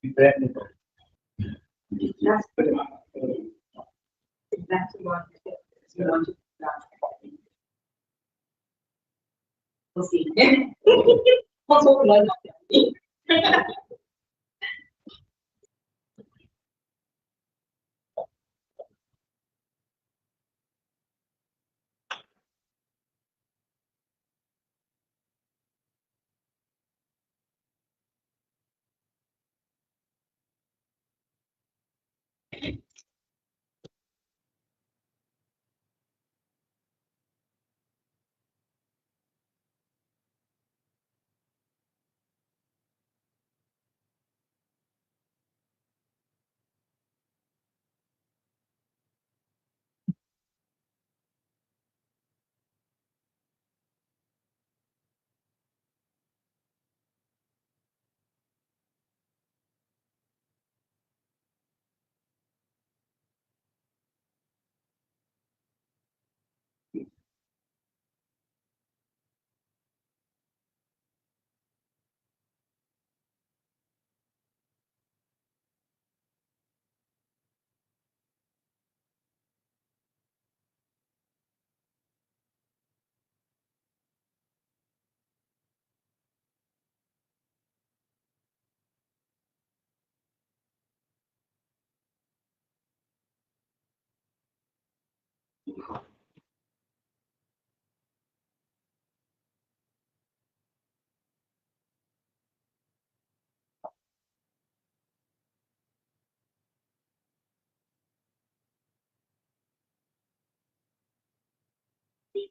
That's pretty much exactly what you want to do. We'll see. What's what we learn about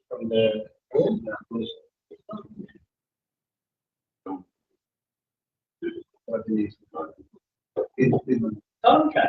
from the okay.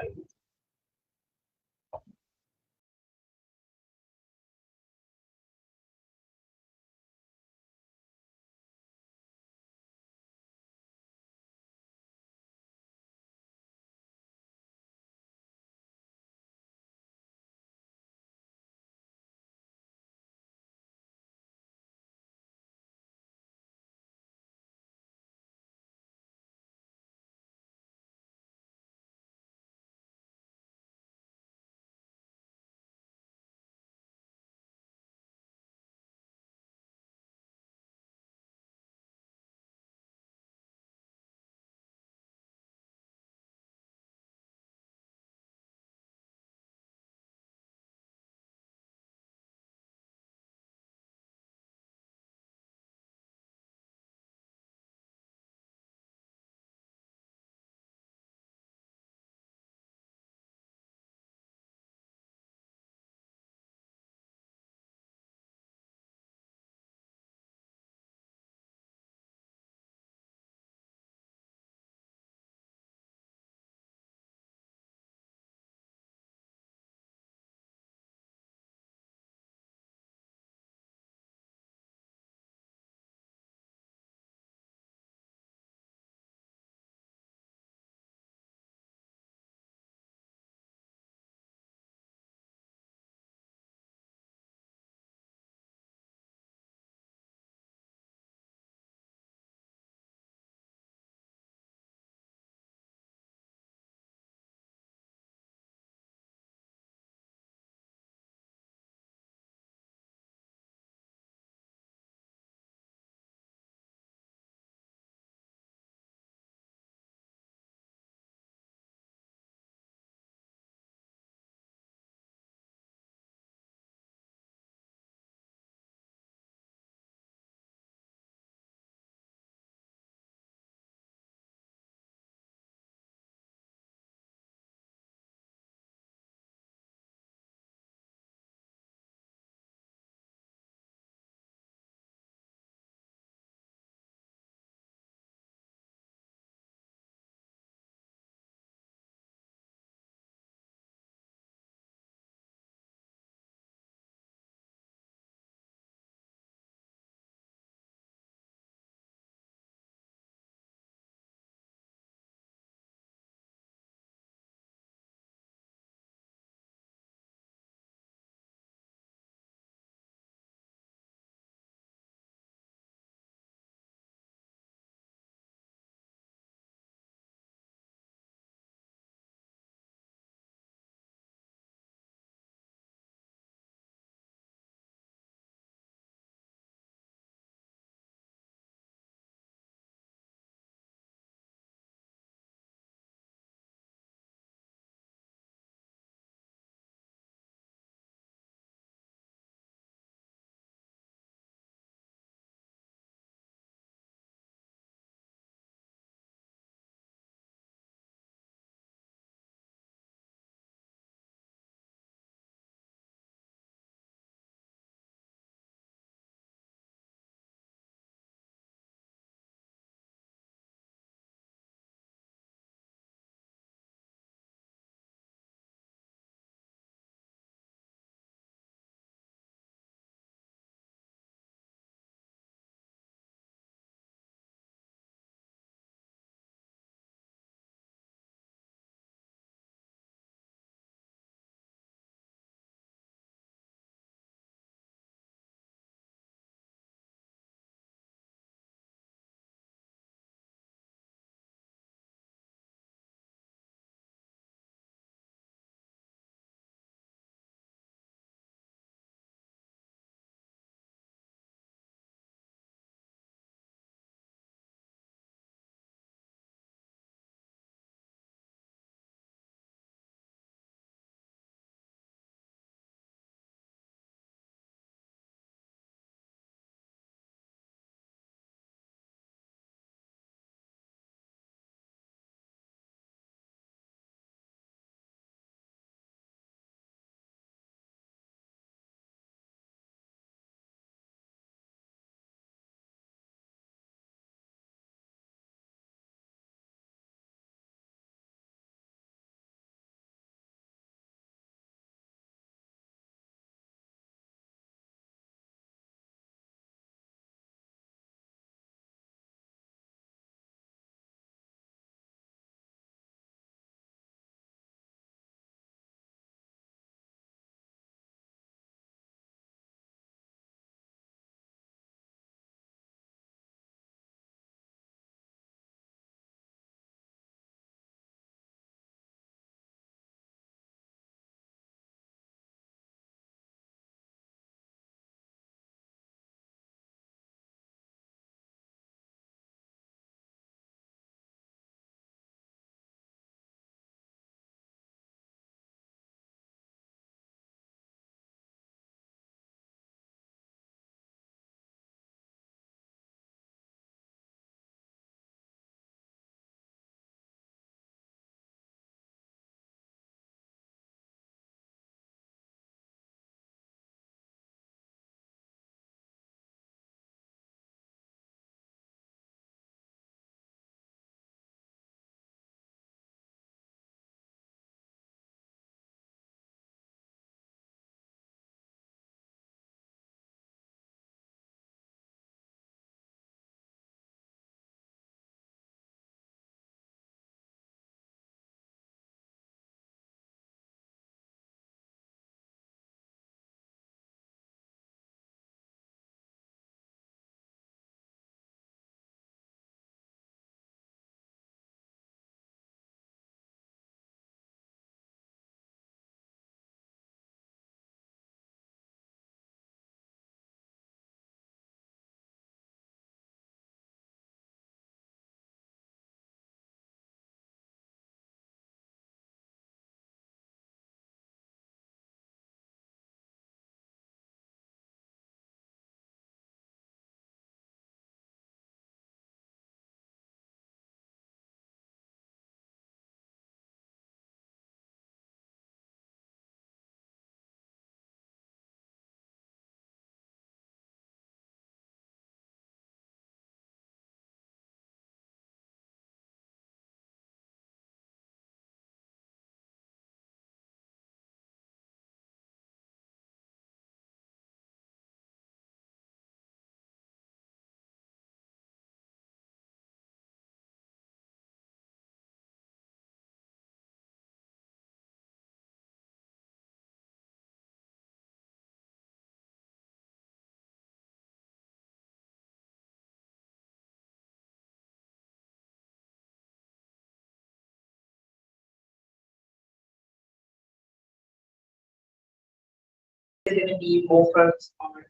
going to be more focused on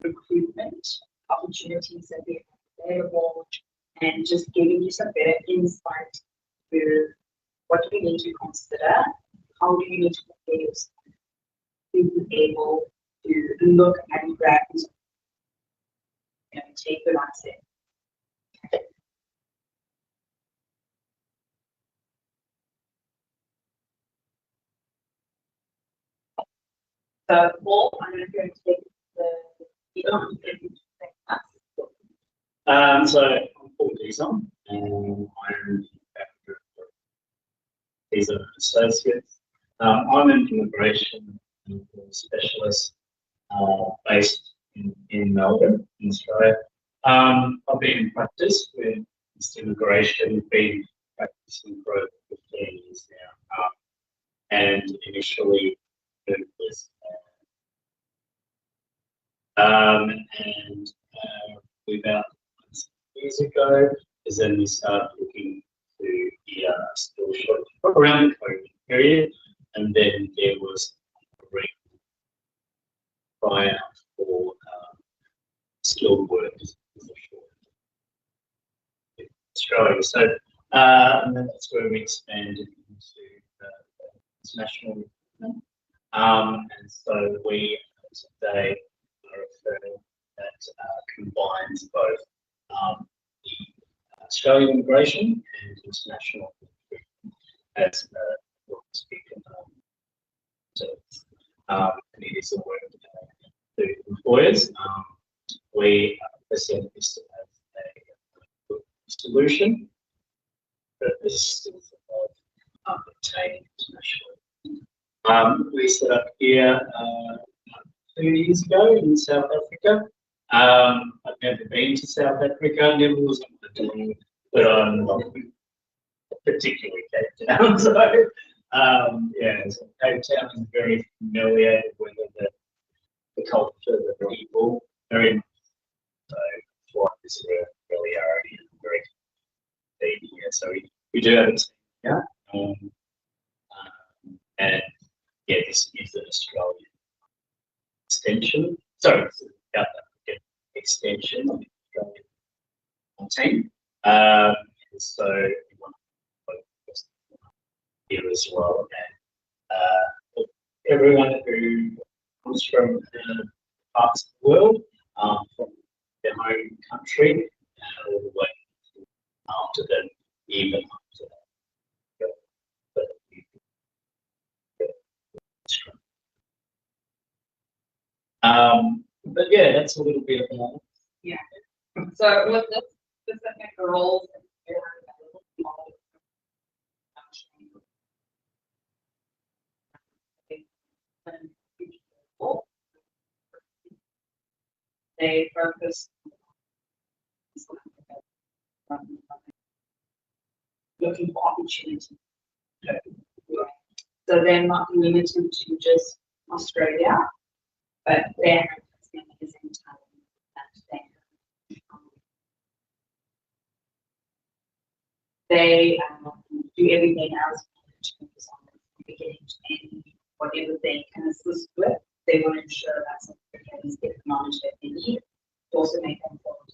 recruitment opportunities that we have available, and just giving you some better insight to what do you need to consider, how do you need to prepare yourself to be able to look at grads and take the last step. So, Paul, I'm going to go and take So I'm Paul Dizon, and I'm the Dizon Associates. I'm an immigration specialist based in Melbourne, in Australia. I've been in practice with immigration, been practicing for over 15 years now, and initially moved this. And about 6 years ago is then we started looking to the skill shortage around the COVID period, and then there was a cry out for skilled workers in Australia. So and then that's where we expanded into international recruitment. And so we today are a firm that combines both the Australian immigration and international recruitment as what we speak and it is a work to employers. We present this as a solution for this of obtaining international. We set up here 2 years ago in South Africa. I've never been to South Africa, never was on the doing, but I'm not particularly Cape Town. So, so Cape Town is very familiar with the culture, the people, very much. So, what is a familiarity and very deep here. So, we do have a team here. And yeah, this is an Australian extension. Sorry, it's an South African extension of the Australian team. And so we want to focus here as well. And everyone who comes from parts of the world, from their home country, all the way after them, even after that. But yeah, that's a little bit about. Yeah. So with this specific roles and they focus on looking for opportunity. So they're not limited to just Australia, but they have amazing talent that they do everything else on the beginning to end, whatever they can assist with. They want to ensure that some candidates get the knowledge that they need to also make an informed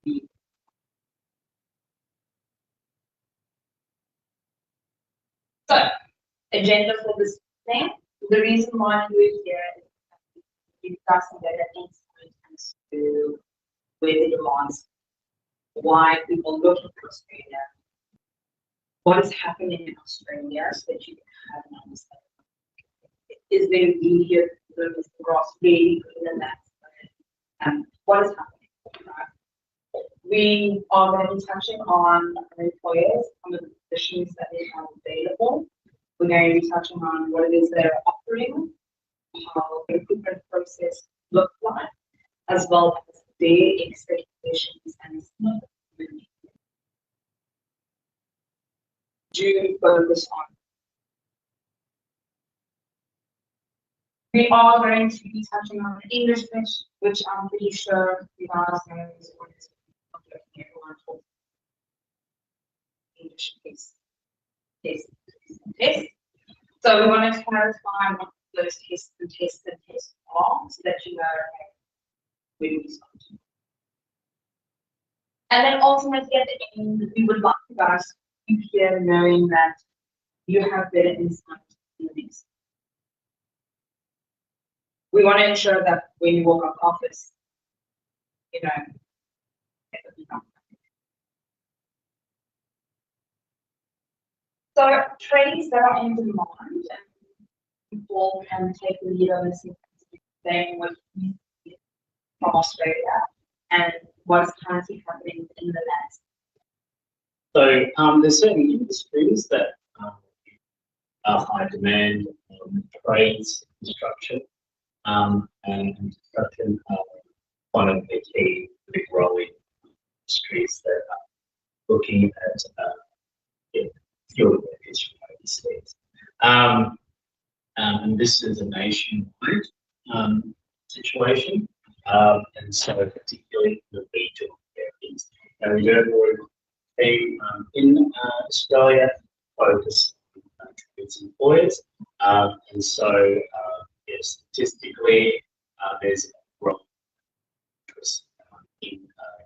decision. So, agenda for this thing. The reason why we're here is discussing that insight to where the demands, why people looking for Australia, what is happening in Australia, so that you can have an understanding. Is there immediate gross really good in that? And what is happening? Right? We are going to be touching on employers, some of the positions that they have available. We're going to be touching on what it is they're offering, how the recruitment process looks like, as well as their expectations and do focus on. We are going to be touching on English, which I'm pretty sure you guys know is what is everyone talks English test. So we want to clarify what those tests and tests and tests are, so that you know okay, where do we start. And then ultimately at the end, we would like you guys to be here knowing that you have better insight in this. We want to ensure that when you walk up office, you know, so trainings that are in demand, and people can take the lead on this, saying what you see from Australia and what's currently happening in the landscape. So there's certain industries that are high demand, trades, construction, and construction are one of the key big growing industries that are looking at skilled workers from overseas. And this is a nationwide situation, and so particularly the regional areas. And we do have a team in Australia focused on trades employers, and so statistically there's a growing interest in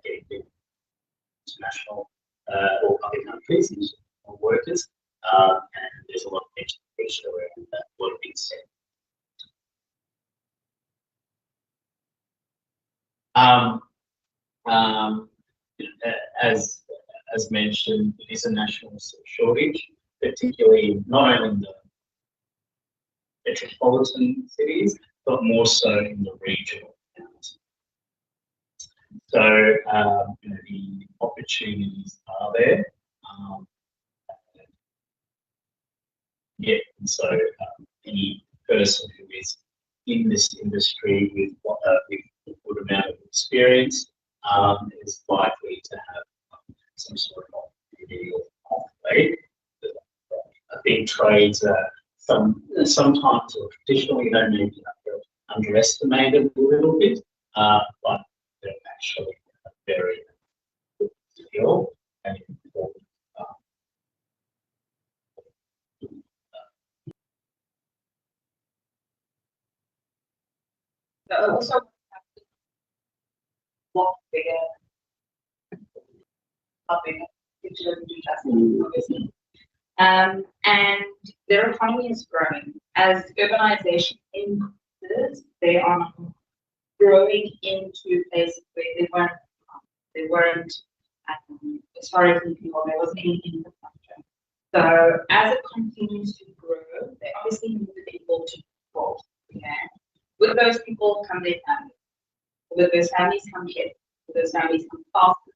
getting international or other countries international workers, and there's a lot of education around that, a lot of incentives. As mentioned, it is a national shortage, particularly not only in the metropolitan cities, but more so in the regional towns. So the opportunities are there. And so any person who is in this industry with a good amount of experience is likely to have some sort of opportunity or pathway. I think trades are sometimes or traditionally they may be underestimated a little bit, but they're actually a very good skill and important. Also, walk bigger, which doesn't do justice, obviously. And their economy is growing. As urbanization increases, they are growing into places where they weren't historically people, there wasn't any infrastructure. So as it continues to grow, they obviously need the people to support. Okay? With those people come their families. With those families come kids. With those families come classes.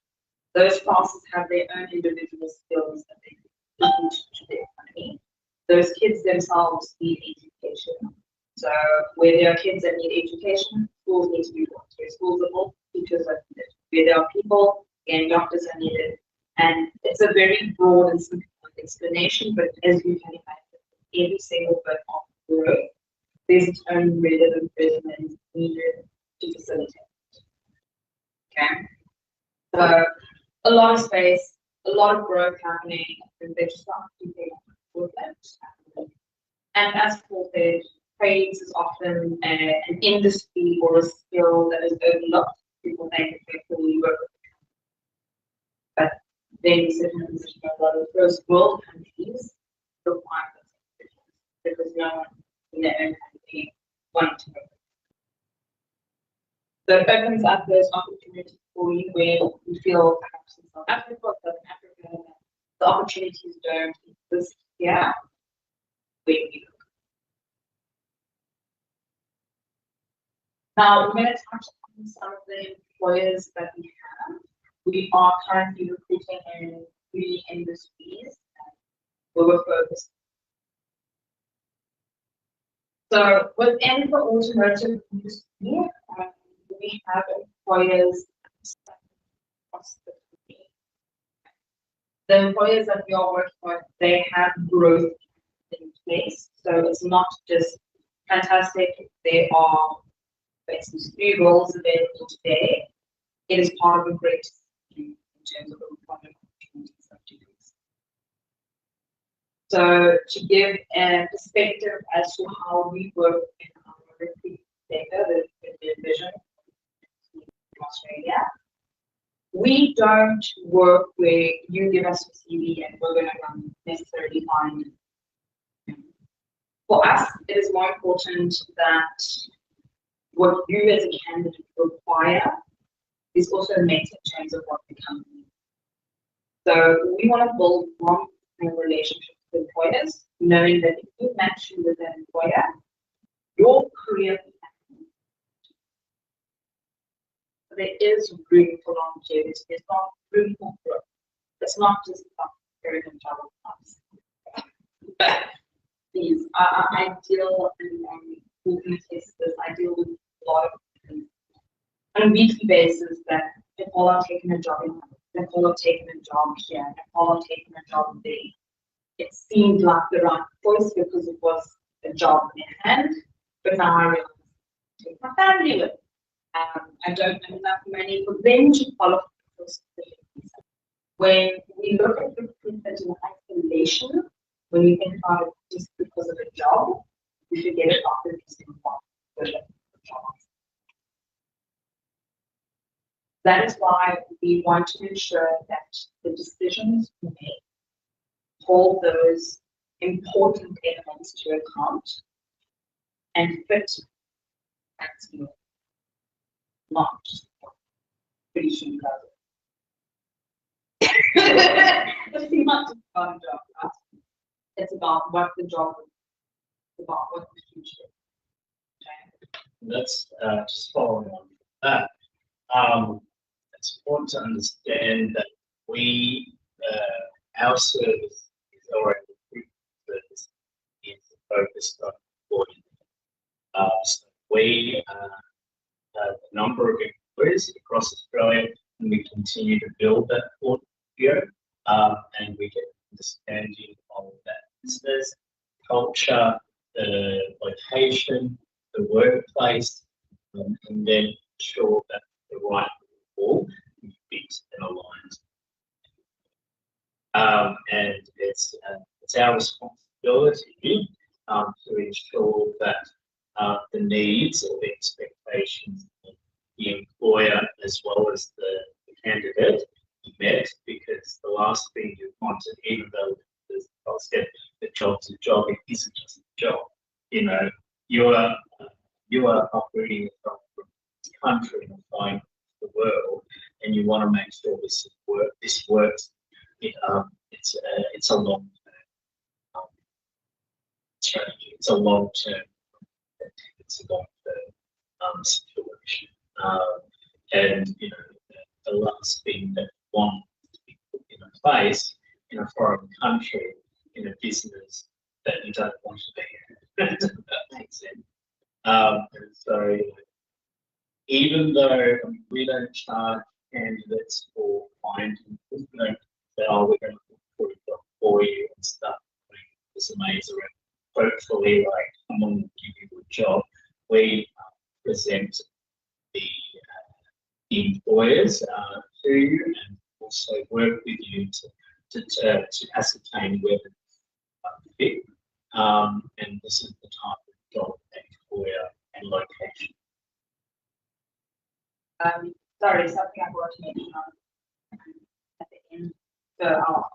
Those classes have their own individual skills that they bring to the economy. Those kids themselves need education. So where there are kids that need education, schools need to be built. Where schools are built, teachers are needed. Where there are people, and doctors are needed. And it's a very broad and simple explanation, but as you can imagine, every single bit of growth, there's its own relevant measurement needed to facilitate. Okay? So a lot of space, a lot of growth happening, and they're just not keeping up with it. And as Paul said, trades is often an industry or a skill that is overlooked. People think it's fully work. But then you sit in a position of a lot of first world countries require those because no one in their own country wants to work. So it opens up those opportunities for you where you feel perhaps in South Africa or Southern Africa, the opportunities don't exist here where you look. Now, we're going to touch on some of the employers that we have. We are currently recruiting in 3 industries where we're focused. So within the automotive industry, we have employers across the country. The employers that we are working with, they have growth in place. So it's not just fantastic. There are, for instance, 3 roles available today. It is part of a great scheme in terms of employment opportunities that you use. So to give a perspective as to how we work in our recruitment sector, the division in Australia, we don't work where you give us your CV and we're going to necessarily find. For us, it is more important that what you as a candidate require is also met in terms of what the company. So we want to build long-term relationships with employers, knowing that if you match you with an employer, your career plan, there is room for longevity. There's not room for growth. It's not just about career and job but please, I deal and who can attest this, I deal with a lot of things on a weekly basis that people are taking a job in, people are taking a job here, people are taking a job there. It seemed like the right choice because it was a job in hand, but now I realize I take my family with. I don't have enough money for them to qualify for specific visa. When we look at recruitment in isolation, when you think about it just because of a job, you should get it off the reason why for the job. That is why we want to ensure that the decisions we make hold those important elements to account and fit that skill, not just pretty soon it's not just about a job, right? It's about what the job is, about what the future is. Okay? That's just following on from that. It's important to understand that we, our service is already service is focused on employment. So we have a number of employers across Australia, and we continue to build that portfolio, and we get understanding of that business, culture, the location, the workplace, and then ensure that the right people fit and aligns. And it's our responsibility to ensure that the needs or the expectations of the employer as well as the candidate are met, because the last thing you want to, even though as I said, the job's a job, it isn't just a job. You know, you are operating from this country and flying the world, and you want to make sure this works. It's a long term strategy. It's a long term. It's a long term situation. And you know, the last thing that we want to be put in place in a foreign country, in a business that you don't want to be in. That makes sense. And so, even though we don't charge candidates for finding, we don't say, oh, we're going to put a job for you and stuff. It's amazing. Hopefully, like, someone will give you a job. We present the employers to you and also work with you to ascertain whether it's fit. And this is the type of job, employer, and location. Sorry, something I forgot to mention at the end. So I'll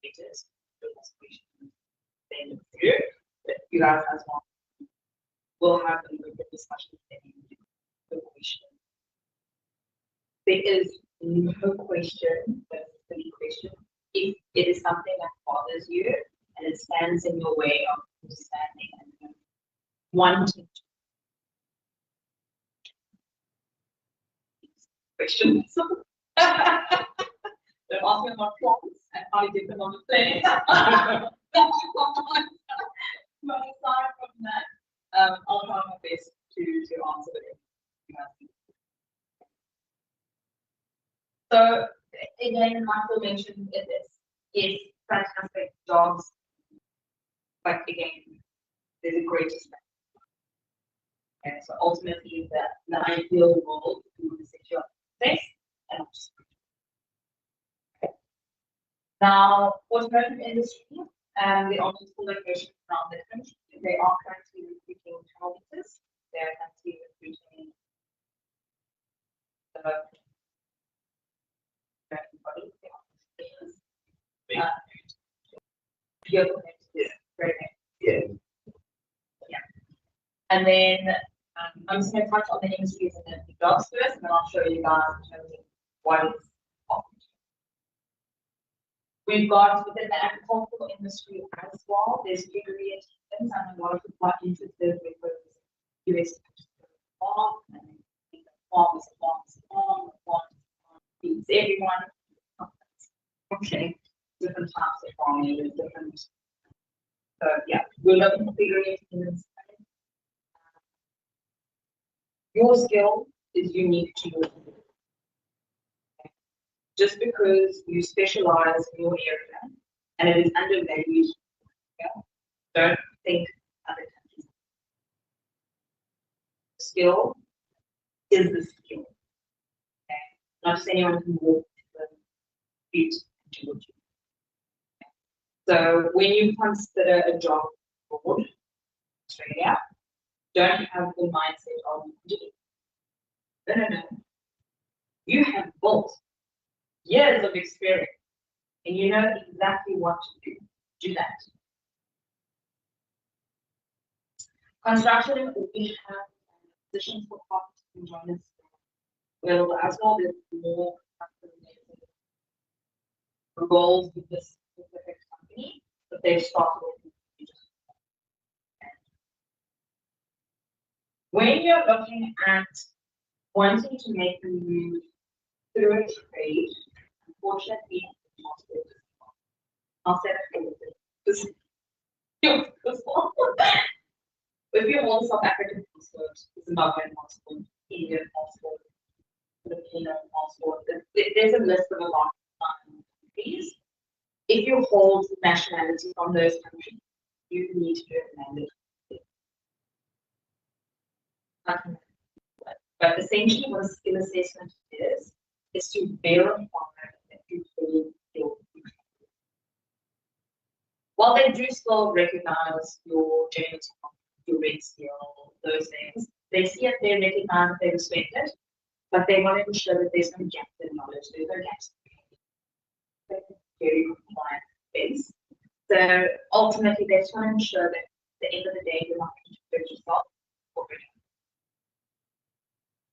it is the last question. Then you guys as well will have a little bit of discussion at the end of the question. There is no question, but it's a question. If it is something that bothers you and it stands in your way of understanding and wanting to questions. Don't ask me about prompts and how to get them on the plane. But aside from that, I'll try my best to answer it. So again, Michael mentioned it is yes, fantastic jobs, but again, there's a great respect. Okay, so ultimately, the ideal world is to secure success and not just Now, automotive industry, there are multiple locations around the country. They are currently recruiting trailblazers. They are currently recruiting everybody. They are vehicle engineers, very nice. Yeah. And then I'm just going to touch on the industries and the jobs first, and then I'll show you guys in terms of what is offered. We've got within the agricultural industry as well, there's degree attendance, and a lot of people are interested because US farm, and the farm is a farm is a farm, the farm feeds everyone. Okay, different types of farming, there's different. So yeah, we're looking for degree attendance. Your skill is unique to you. Just because you specialize in your area and it is undervalued, yeah, don't think other countries. Skill is the skill. Okay? Not just anyone can walk the street and do what you do. So when you consider a job abroad, Australia, don't have the mindset of no. You have built years of experience and you know exactly what to do. Do that. Construction, we have positions for partners and joiners. Well, as well, there's more roles with this specific company, but they've started with. When you're looking at wanting to make a move through a trade, unfortunately, I'll say that this if you want South African passport, Zimbabwean passport, Indian passport, Filipino passport, there's a list of a lot of countries. If you hold nationality from those countries, you need to do it manually. But essentially what a skill assessment is to verify that you hold your. While they do still recognize your genuine talent, your red skill, those things, they see it, they recognize it, they respect it, but they want to ensure that there's no gaps in knowledge, there's no gaps. Very compliant base. So ultimately, they just want to ensure that at the end of the day, you're not going to hurt yourself or hurt.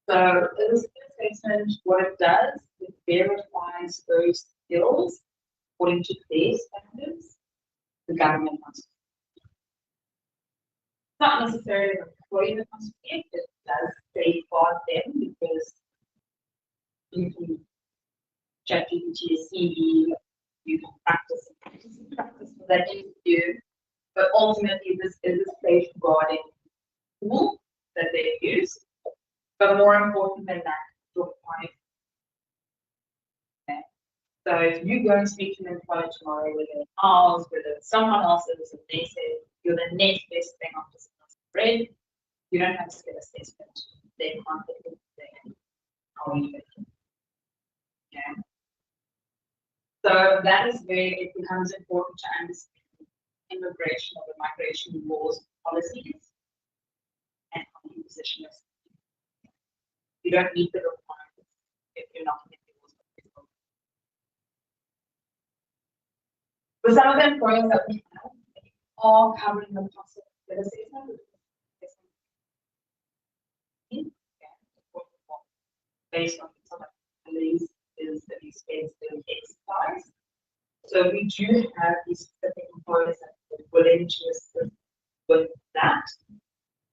So this assessment, what it does, it verifies those skills according to their standards. The government wants to. Not necessarily employee that wants to get, it does safeguard them because you can check GPT CV, you can practice what that needs to do. But ultimately, this is a safeguarding tool that they use. But more important than that, your client. Okay. So if you go and speak to an employer tomorrow, whether it's ours, whether it's someone else's, and they say you're the next best thing after someone's read, you don't have to get assessment. They can't get it there. How are you making? Okay. So that is where it becomes important to understand immigration or the migration laws policies and how you position yourself. You don't meet the requirements if you're not in the rules. But some of the employers that we have are covering the cost of the assessment. Based on some of the lease is the expensive exercise. So we do have these specific employers that are willing to assist with that,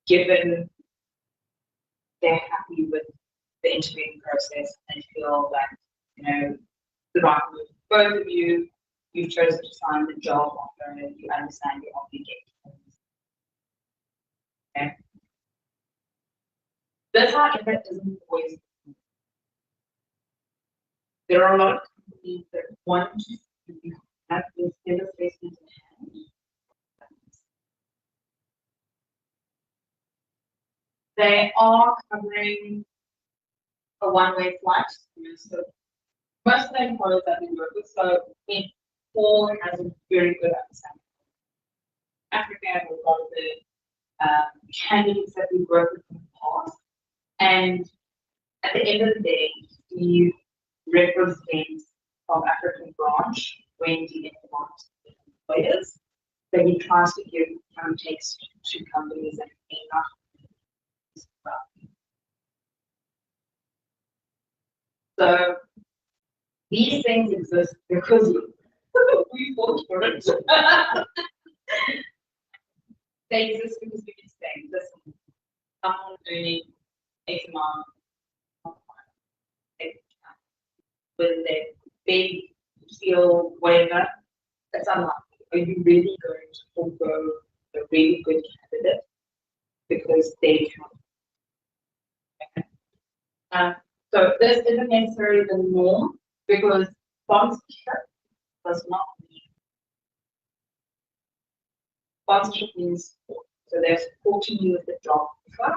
given they're happy with the interviewing process and feel that, you know, the right move for both of you, you've chosen to sign the job offer and you understand your obligations. Okay. This, however, isn't always. There are a lot of companies that want to have this illustration in hand. They are covering a one-way flight. So most of the employers that we work with, so Paul has a very good understanding of Africa and a lot of the candidates that we've worked with in the past. And at the end of the day, he represents South African branch when dealing with employers. So he tries to give context to companies that may not. So these things exist because we fought for it. They exist because we can say, listen, someone earning X amount, whether they're big, feel, whatever, that's unlikely. Are you really going to forego a really good candidate because they can? So this isn't necessarily the norm because sponsorship does not mean sponsorship means support. So they're supporting you with the job offer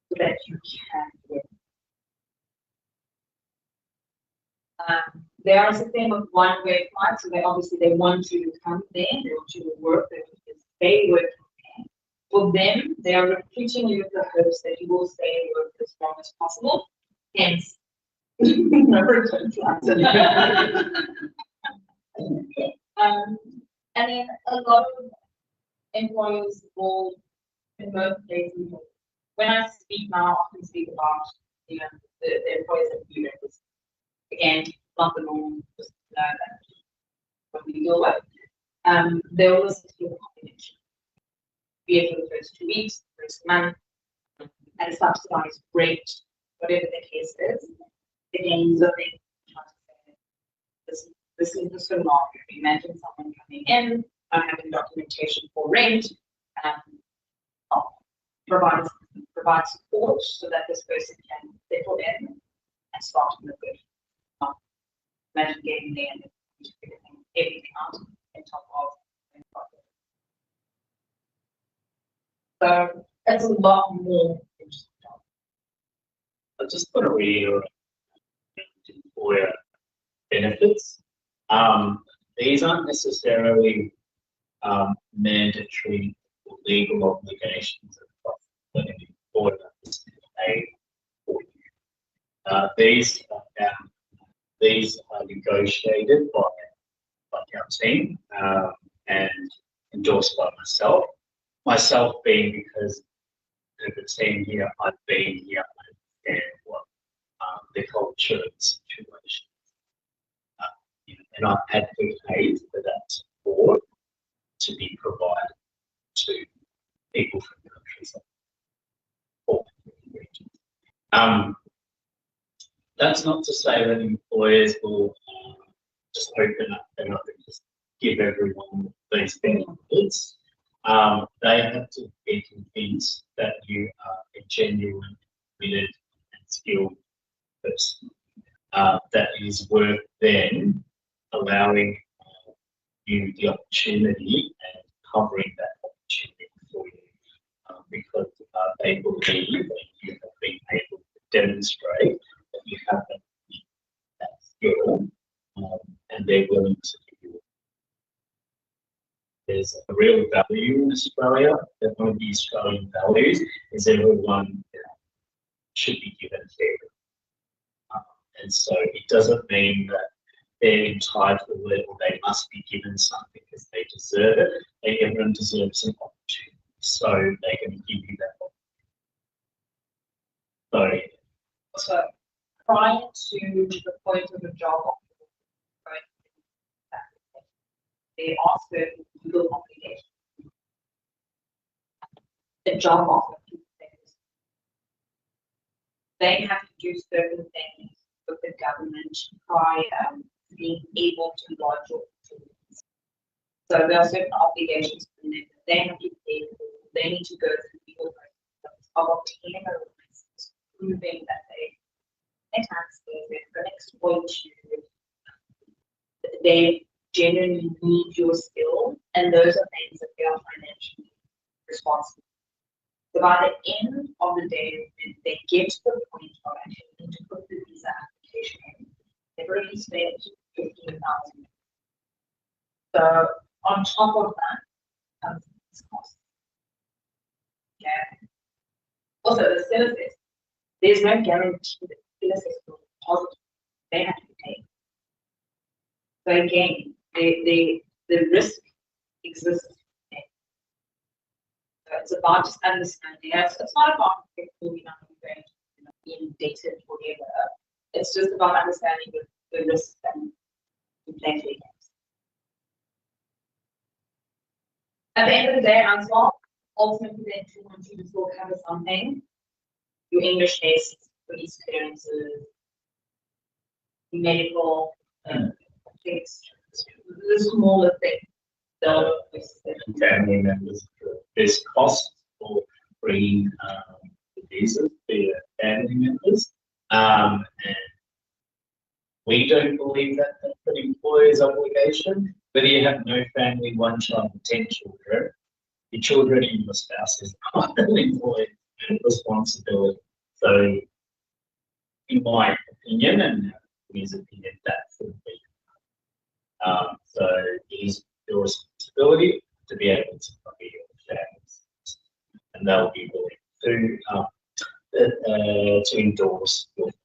so that you can work. They are a system of one-way flights, so they obviously want you to come there, they want you to work, they want you to stay working there. For them, they are recruiting you with the hopes that you will stay and work as long as possible. Hence, no return flights. And then a lot of employers will, in most places, when I speak now, I often speak about the employers that do this. Again, not the norm, just know that when we deal with. They will listen to your combination. Be it for the first 2 weeks, first month, at a subsidized rate, whatever the case is. Again, looking, this is the scenario. Imagine someone coming in, having documentation for rent, provide support so that this person can settle in and start in the good. Imagine getting there and figuring everything out on top of. So it's a lot more interesting. I just want to reiterate employer benefits. These aren't necessarily mandatory or legal obligations that an employer has to pay for you. These are negotiated by our team and endorsed by myself. Myself being because of the team here, I've been here, I understand what the culture and situation. And I advocate for that support to be provided to people from countries or regions. That's not to say that employers will just open up and not just give everyone these benefits. They have to be convinced that you are a genuine, committed, and skilled person. That is worth then allowing you the opportunity and covering that opportunity for you because they believe that you have been able to demonstrate that you have that skill and they're willing to give you. There's a real value in Australia. That one of the Australian values is everyone should be given fair. And so it doesn't mean that they're entitled or they must be given something because they deserve it. Everyone deserves an opportunity, so they're going to give you that opportunity. So prior to the point of a job offer, there are certain legal obligations. The job offer, they have to do certain things with the government prior to being able to lodge your opportunities. So there are certain obligations for them that they have to pay for. They need to go through legal processes of obtaining a license, proving that they're taxpayers, they're going to exploit you, they genuinely need your skill, and those are things that they are financially responsible. So by the end of the day, they get to the point of actually need to put the visa application in. They've already spent $15,000. So on top of that comes this cost. Okay. Also, the services, there's no guarantee that services will be positive. They have to be paid. So again, the risk exists. So it's about just understanding. It's not about going being dated or whatever. It's just about understanding the risks and playing games. At the end of the day, as well, ultimately, then 2 will cover something. Your English tests, police clearances, medical things, the smaller thing. Family members, there's costs for bringing the visas for your family members, and we don't believe that that's an employer's obligation. Whether you have no family, 1 child, 10 children, your children and your spouse is not an employer's responsibility. So, in my opinion, and his opinion, that should be. So it is your responsibility to be able to cover your families, and they'll be willing to endorse your family.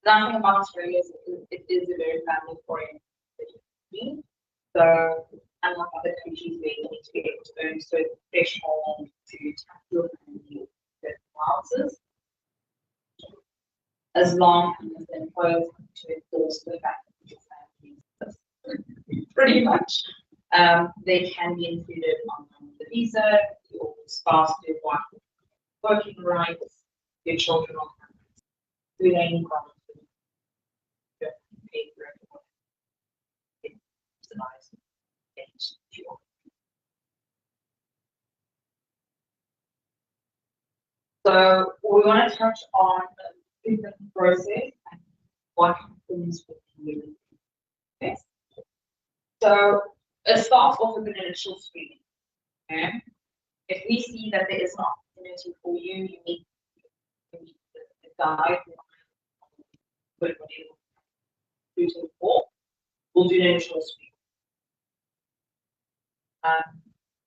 Nothing about Australia is it is a very family oriented country. So unlike other countries where you need to be able to earn certain threshold to tax your family with allowances, as long as the employer is going to enforce the fact that your family is pretty much, they can be included on the visa, your spouse, your wife, working rights, your children on campus, food and problems. So we want to touch on the recruitment process and what happens with you. Okay. So it starts off with an initial screening. Okay. If we see that there is an opportunity for you, you need the guide, whatever recruiting for, we'll do an initial screening.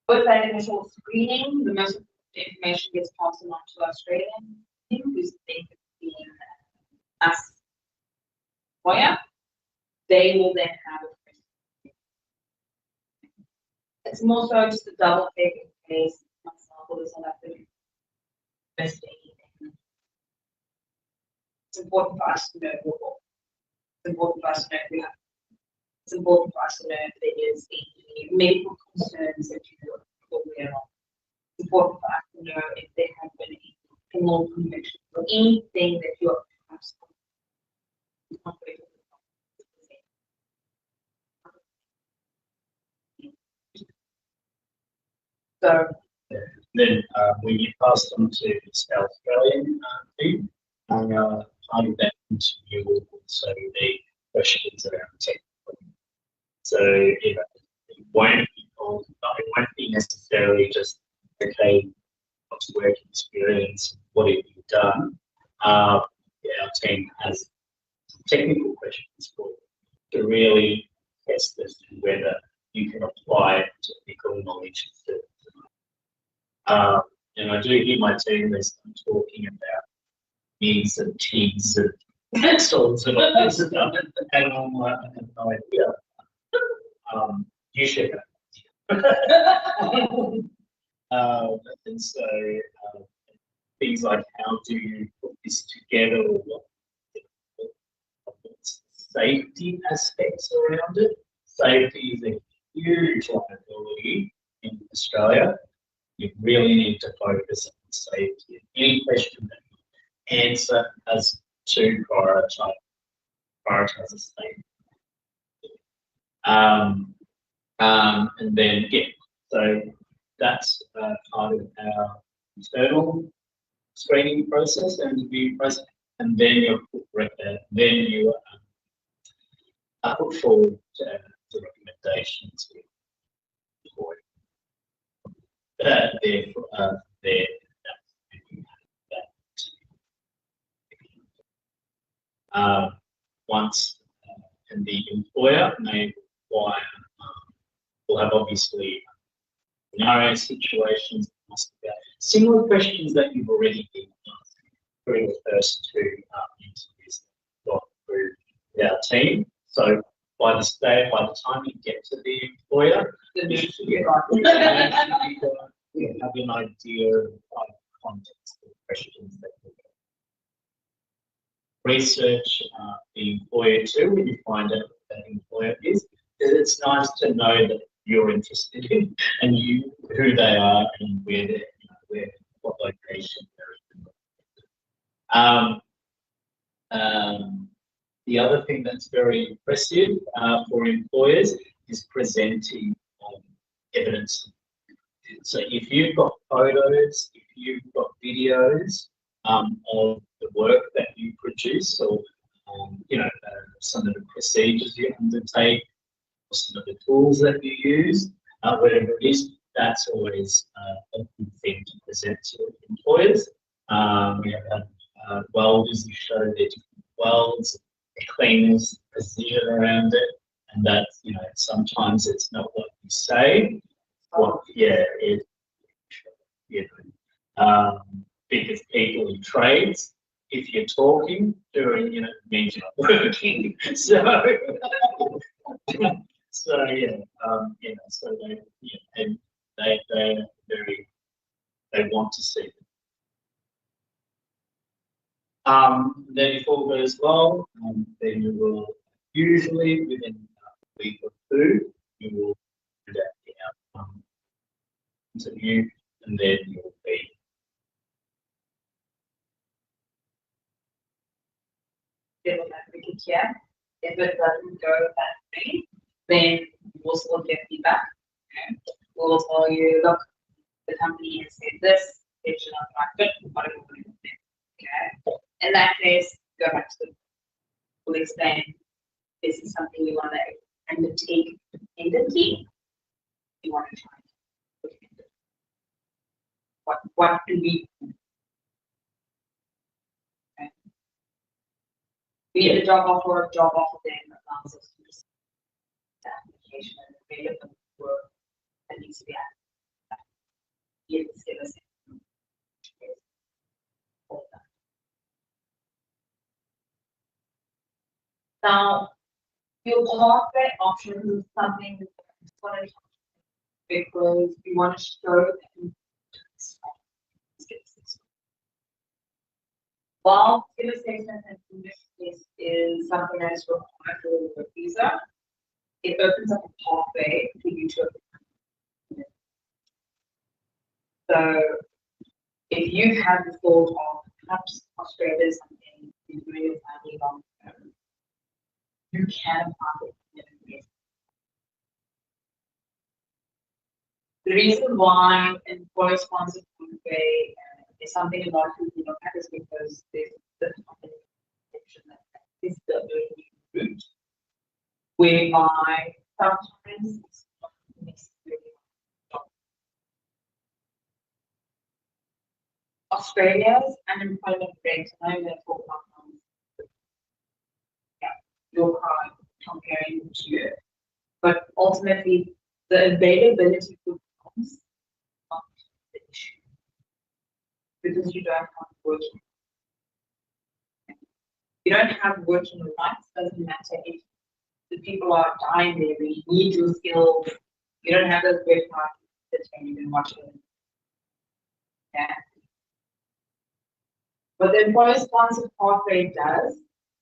With that initial screening, the most information gets passed along to Australian who's being asked where they will then have a question. It's more so just a double check in case myself or this other missed anything. It's important for us to know what. It's important for us to know if we have. It's important for us to know if there is any medical concerns that you are aware of. It's important for us to know if there have been any criminal convictions or anything that you are perhaps so then when you pass on to the South Australian team, part of that interview will also be questions around technical. So it won't be necessarily just okay, what's work experience, what have you done? Our team has technical questions for you to really test as to whether you can apply technical knowledge to and I do hear my team as I'm talking about needs and teams and sorts of things, and I'm like, I have no idea. You should have. And so things like how do you put this together, or what's the safety aspects around it. Safety is a huge liability in Australia. You really need to focus on safety. Any question that you answer has to prioritize the safety. And then so that's part of our internal screening process and interview process, and then you put forward the recommendations for once, and the employer may require, will have obviously scenario situations, similar questions that you've already been asked during the first two interviews that got through with our team. So by the time you get to the employer, you should have an idea of the context of the questions that you get. Research the employer too when you find out who that employer is. It's nice to know that you're interested in and who they are and where they're, what location they're in. The other thing that's very impressive for employers is presenting evidence. So if you've got photos, if you've got videos of the work that you produce, or some of the procedures you undertake, or some of the tools that you use, whatever it is, that's always a good thing to present to employers. We have welders who show their different welds, the cleaners, precision around it, and that's, sometimes it's not what you say. Because people in trades, if you're talking during, it means you're not working. So they want to see it. Then if all goes well, then you will usually within a week or two, you will do the outcome interview, and then you'll be here. If it doesn't go that way, then we'll still get feedback. Okay? We'll tell you, look, the company has said this, it should not like it, what are we going to do? Okay. In that case, go back to the, we'll explain this is something we want to undertake independently. We want to try. What do we do? Okay. We get a job offer then allows us to receive the application and available work that needs to be added. Give us now, your pathway options is something that I just want to talk about because we want to show that while skill assessment and English test is something that is required for the work visa, it opens up a pathway for you to apply. So if you have the thought of perhaps Australia is something you're doing your family long term, you can apply for it. The reason why employer sponsored pathway is something a lot of people look at is because there's the option that is the early route, whereby sometimes it's not necessarily Australia's unemployment rate, I know going to talk about your card comparing to it, but ultimately the availability for jobs is not the issue because you don't have working. You don't have working rights, doesn't matter if the people are dying there, we need your skills. You don't have those great rights that you can watch them. Yeah. What the employer sponsored pathway does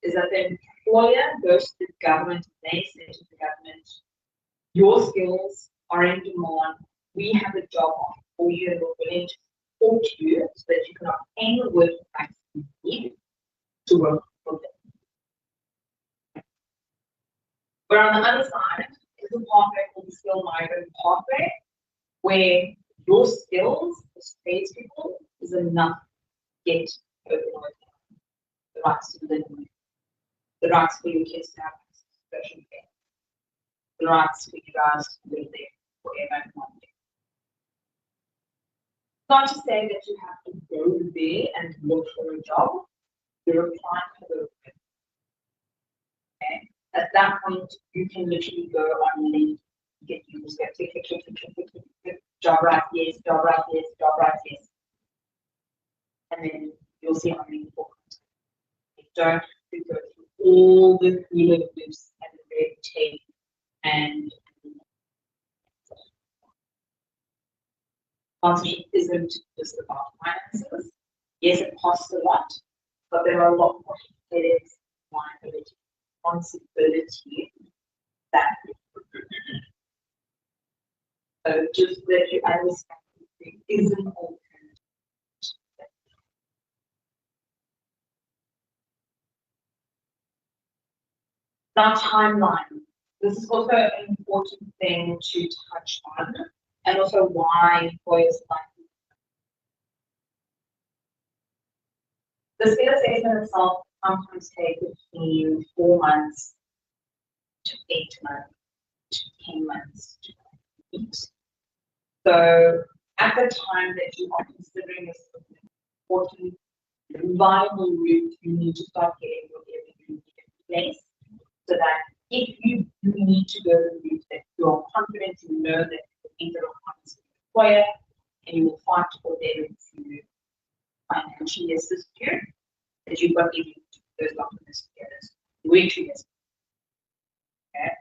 is that the employer goes to the government and they say to the government, your skills are in demand, we have a job offer for you and we're willing to support you so that you can obtain the work rights you need to work for them. But on the other side is a pathway called the skill migrant pathway, where your skills as tradespeople is enough to get open the rights to live, the rights for your kids to have special care, the rights for you guys to live there forever and one day. Not to say that you have to go there and look for a job. You're applying for the that point, you can literally go on LinkedIn, get users, go click, job right, yes, job right, yes, job right, yes. And then you'll see how many people contact. You don't have to go through all the hula loops and the red tape and sponsorship isn't just about finances. Yes, it costs a lot, but there are a lot more headaches, liability, responsibility that so just that you understand it isn't all. Now, timeline. This is also an important thing to touch on, and also why employers like the skill assessment itself sometimes takes between 4 months to 8 months to 10 months to complete. So, at the time that you are considering this important viable route, you need to start getting your everything in place. So that if you need to go the route that you are confident, you know that you think that requirements of the employer, and you will fight for them to financially assist you, that you've got to those documents together. Weekly. Okay.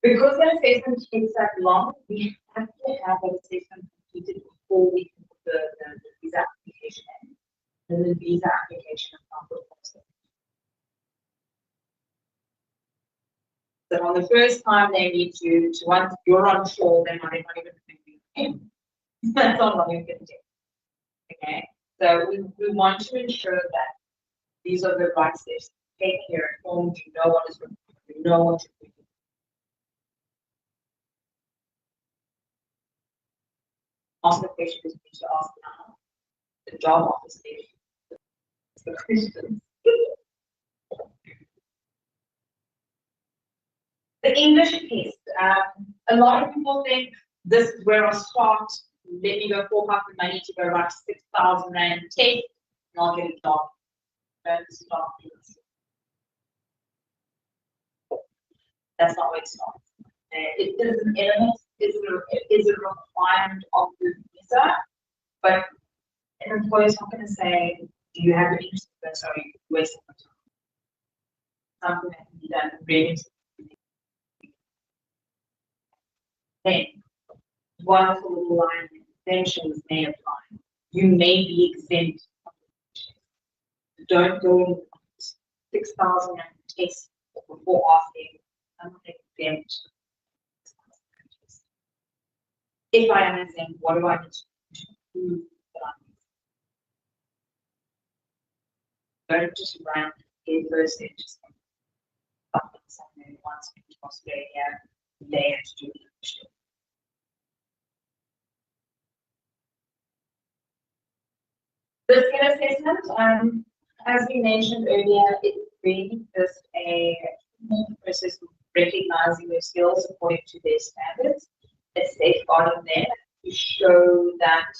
Because the assessment takes that long, we have to have an assessment completed before we can put the visa application in. And the visa application is so on the first time they need you to once you're on shore, they're not even thinking that's not what you're going to do. Okay. So we want to ensure that these are the right steps. Take care, informed, you know what is required, you know what you're doing. Ask the question is need to ask now. The job offer stage. The questions. The English piece. A lot of people think this is where I start. Let me go fork out the money to go write 6,000 Rand test, and I'll get a job. Don't start. That's not where it starts. It is an element, is a requirement of the visa, but an employer is not going to say, do you have an interest in this? Sorry, wasting time. Something that can be done really. Then, one of the little line exemptions may apply. You may be exempt. Don't go in 6,000 tests before asking, I'm not exempt. If I am exempt, what do I need to prove that I'm exempt? Don't just run in first and just something once in Australia, they have to do it. The skill assessment, as we mentioned earlier, it's really just a process of recognizing your skills according to their standards. It's safeguarding them to show that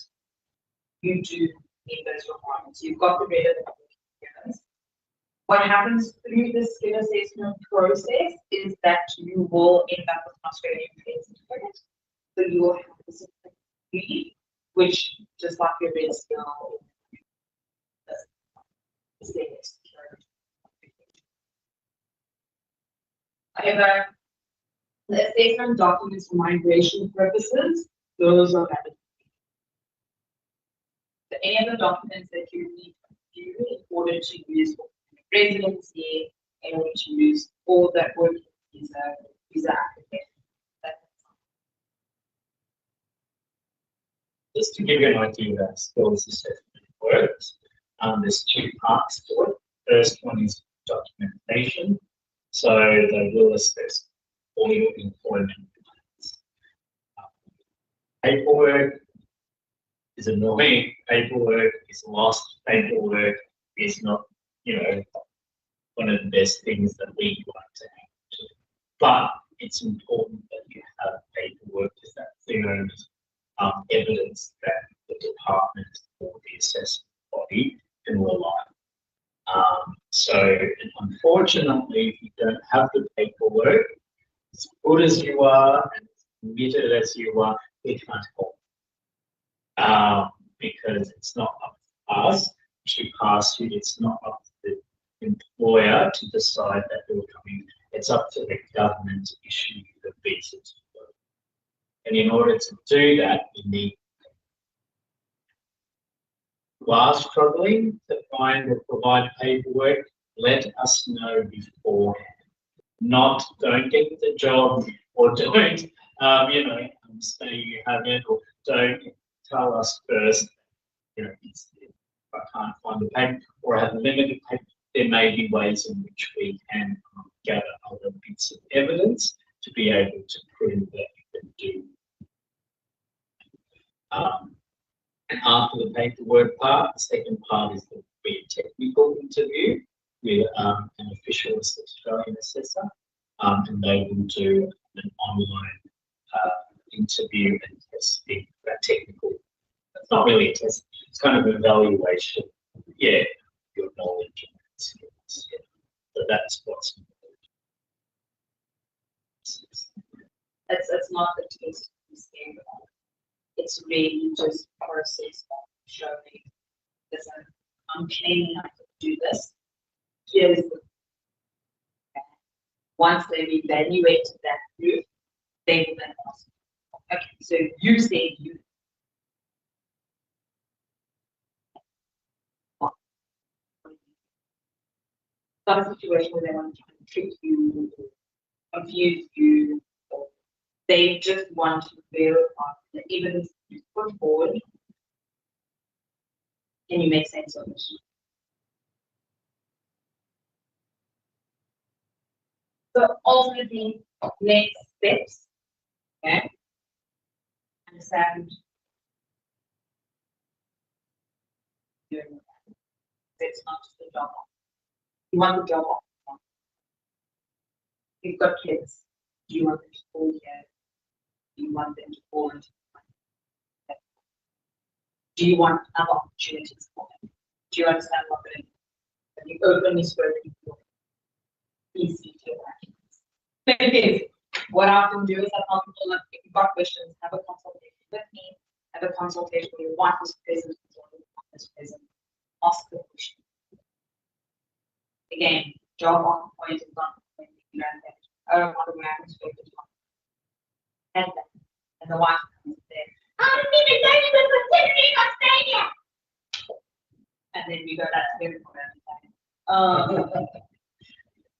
you do meet those requirements. You've got the relevant skills. What happens through the skill assessment process is that you will end up with an Australian trade certificate. So you will have the certificate, which just like your red skill. However, the assessment documents for migration purposes, those are valid. So any of the documents that you need to do in order to use for residency, in order to use for that working visa application. Just to give you an idea of how skills assessment works, there's 2 parts to it. First one is documentation. So they will assess all your employment plans. Paperwork is annoying. Paperwork is lost. Paperwork is not, one of the best things that we like to have. But it's important that you have paperwork because that's the only evidence that the department or the assessment body can rely on. So unfortunately, if you don't have the paperwork, as good as you are and as committed as you are, we can't help. Because it's not up to us to pass you. It's not up to the employer to decide that you're coming. It's up to the government to issue you the visa to work. And in order to do that, you need. While struggling to find or provide paperwork, let us know beforehand. Not don't get the job or don't say you have it, or don't tell us first. I can't find the paper or I have limited paper. There may be ways in which we can gather other bits of evidence to be able to prove that you can do. And after the paperwork part, the second part is the technical interview with an official Australian assessor, and they will do an online interview and testing that technical. It's not really a test; it's kind of an evaluation. Yeah, your knowledge and skills. Yeah. So that's what's important. It's not the test to stand on. It's really just a process of showing, listen, I'm claiming I can do this. Here's the once they've evaluated that proof, they will then ask, okay, so you say you. Not a situation where they want to trick you, or confuse you, or they just want to verify the evidence you put forward. Can you make sense of it? So ultimately, next steps, okay? Understand. It's not just the job. You want the job off. You've got kids. Do you want them to fall here? Do you want them to fall into? Do you want other opportunities for them? Do you understand what they're doing? Have you openly spoken for easy to actions? What I often do is I tell people, look, if you've got questions, have a consultation with me, have a consultation with your wife who's present, or your partner is present, ask the question. Again, job on point is not point, you learn that. Oh, on the ground is very good. And the wife comes there. I didn't even know you were considering Australia. And then we go back to the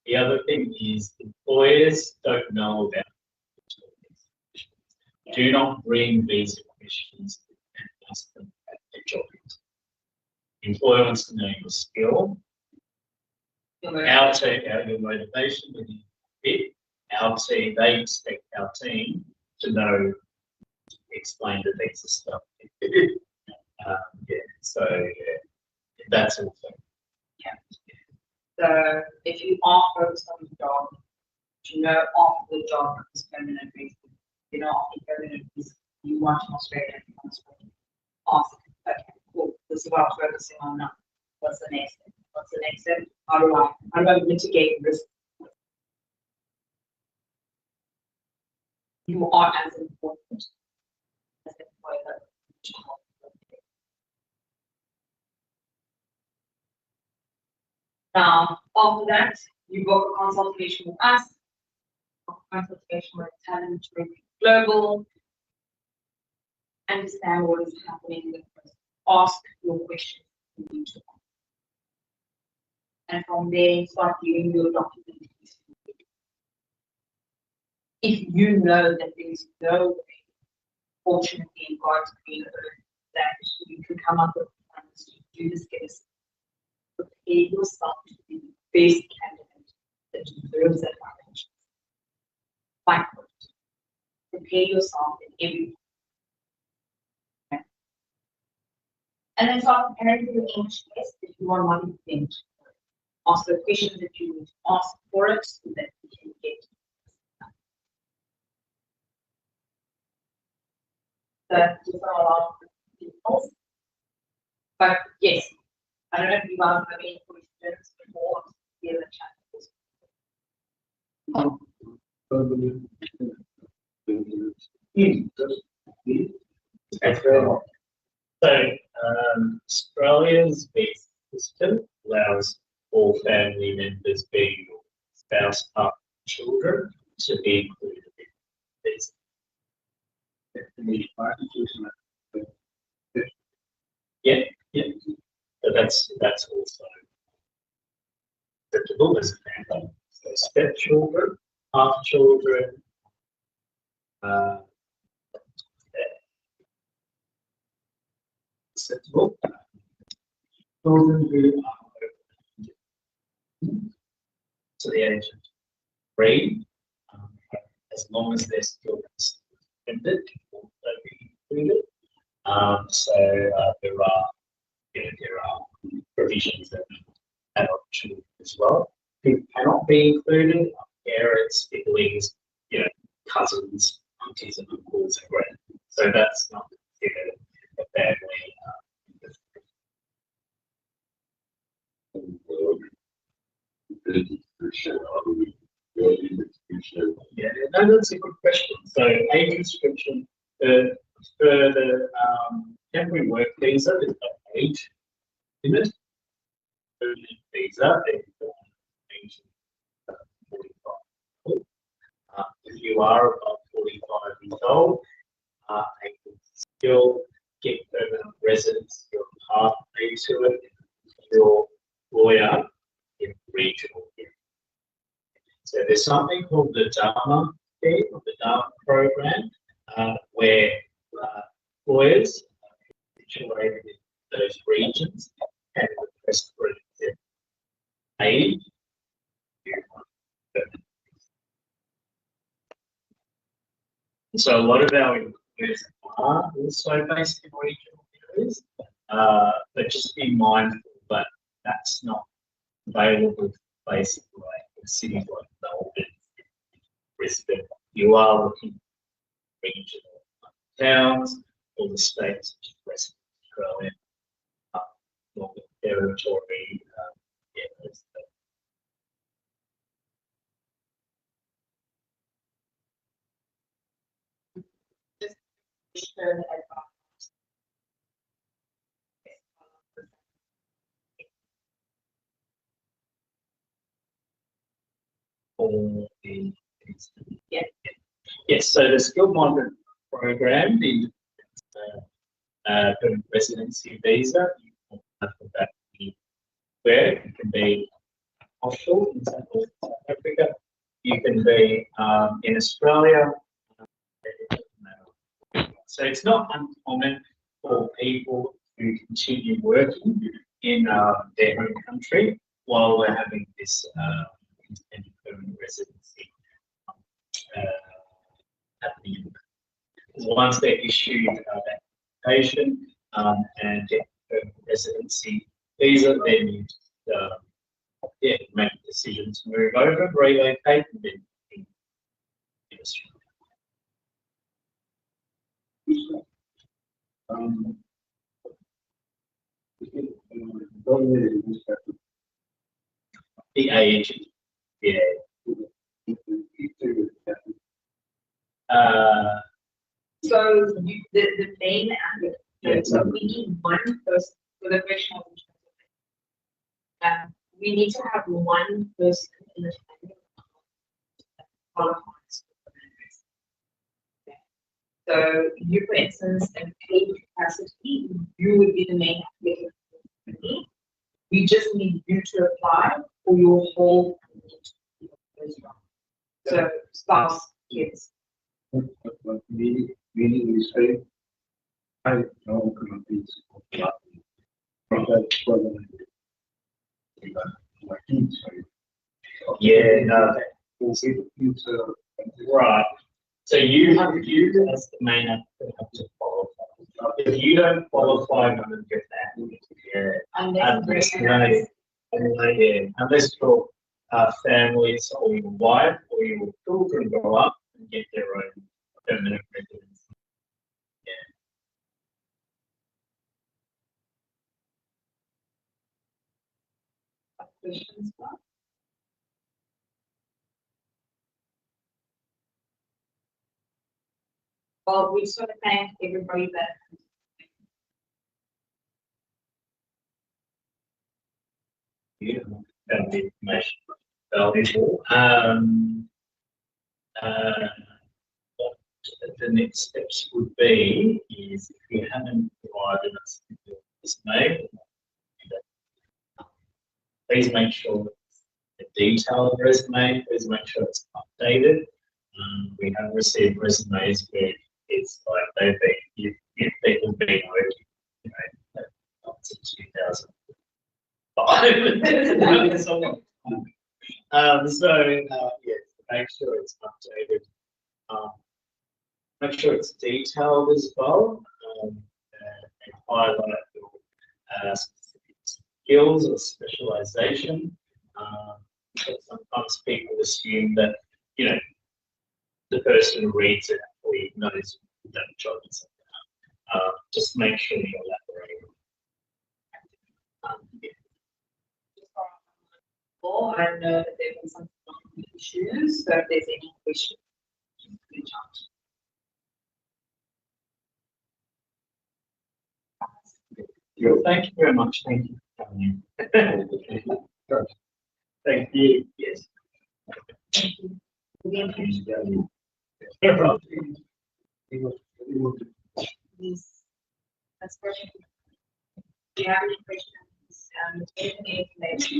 The other thing is employers don't know about it. Do not bring visa questions and ask them at the job interview. The employer wants to know your skill, your motivation, and fit. Our team, they expect our team to know, explain the visa stuff. So that's also. Yeah. So if you are focused on the job, you know after the job is permanent reason, you know after permanent reason, you want an Australian, ask, okay, cool, this is what I'm focusing on now. What's the next step? What's the next step? How do I mitigate risk? You are as important as the employer. Now, after that, you book a consultation with us, a consultation with Talent Global, understand what is happening, ask your questions. And from there, start doing your documentation. If you know that there is no way, fortunately, in God's green earth, that you can come up with plans to do this case, prepare yourself to be the best candidate that deserves that advantage. Fight for it. Prepare yourself in every way. Okay. And then start preparing for the English test if you are not exempt. Ask the questions that you need to ask for it so that you can get. That just a lot of details. But yes, I don't know if you guys have any questions questions or give a chat. So, Australia's visa system allows all family members, being your spouse, partner, children, to be included in this. Yeah, yeah. So that's also acceptable as a family. So stepchildren, half children, acceptable. Children who are to the age of 3, as long as they're still suspended, will also be included. There are, there are provisions that adult children as well who cannot be included: parents, siblings, cousins, aunties, and uncles, and grand. So that's not considered a family. Yeah, no, that's a good question. So, age restriction for the temporary work visa, there's no age limit. Permanent visa, there's age 45. If you are above 45 years old, you can still get permanent residence. Your pathway to it, your lawyer in regional area. So there's something called the Dharma scheme, or the Dharma program, where lawyers situated in those regions can request for aid. So a lot of our employers are also based in regional areas, but just be mindful that that's not available for places like cities like Melbourne, Brisbane. You are looking at regional towns or the states such as Western Australia, Northern Territory, those Share the advice. all the Yeah. Yes, so the skilled migrant program, the permanent residency visa, you can apply for that anywhere. It can be offshore in South Africa. You can be in Australia. So it's not uncommon for people to continue working in their home country while we're having this independent permanent residency happening. Once they're issued that application and get permanent residency visa, then you make a decision to move over, relocate, and then in Australia. The age, yeah. So the main aspect, Yeah, so we need one person for the question of we need to have one person in the family that qualifies for the. So you, for instance, in paid capacity, you would be the main applicant for me. We just need you to apply for your whole family as well. So spouse, kids. Meaning we say, I know communities from that program. Yeah, no, We'll see the future. right. So you as the main applicant have to qualify. If you don't qualify, none of your family. Yeah. Unless your families or your wife or your children grow up and get their own permanent residence. questions? Well, we sort of thank everybody that. Yeah, found the information valuable. What the next steps would be is if you haven't provided us with your resume, please make sure the detailed resume, please make sure it's updated. We have received resumes where it's like they've been, if people been working, you know, up to 2005. It's a long time. Yeah, make sure it's updated. Make sure it's detailed as well, and highlight your specific skills or specialization. But sometimes people assume that, you know, the person who reads it or knows that job is. Just make sure you elaborate. Yeah. Or I know that there have been some issues, so if there's any questions, reach out. Thank you very much. Thank you for coming in. Thank you. Yes. Thank you. Again, please. That's perfect. Do you have any questions? Any information?